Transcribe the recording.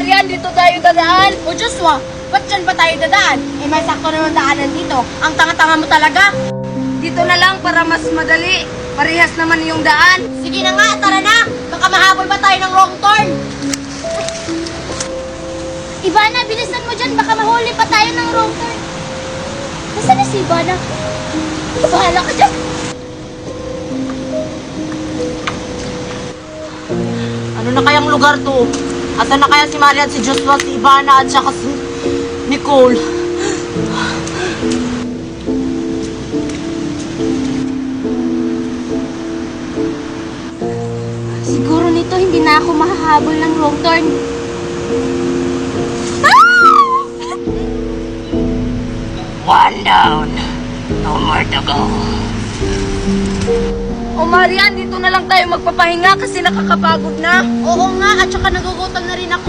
Marian, dito tayo dadaan. O Joshua, ba't dyan ba tayo dadaan? Eh, may sakto naman daanan dito. Ang tanga-tanga mo talaga. Dito na lang para mas madali. Parehas naman yung daan. Sige na nga, tara na. Baka mahabol pa tayo ng wrong turn. Ivana, bilisan mo dyan. Baka mahuli pa tayo ng wrong turn. Nasaan na si Ivana? Bahala ka dyan. Ano na kayang lugar to? Asan na kaya si Marian, si Joshua, si Ivana, at saka si Nicole? Siguro nito hindi na ako mahahabol ng wrong turn. One down. No more to go. O Marian, dito na lang tayo magpapahinga kasi nakakapagod na. Oo nga, at saka nagugutom na rin ako.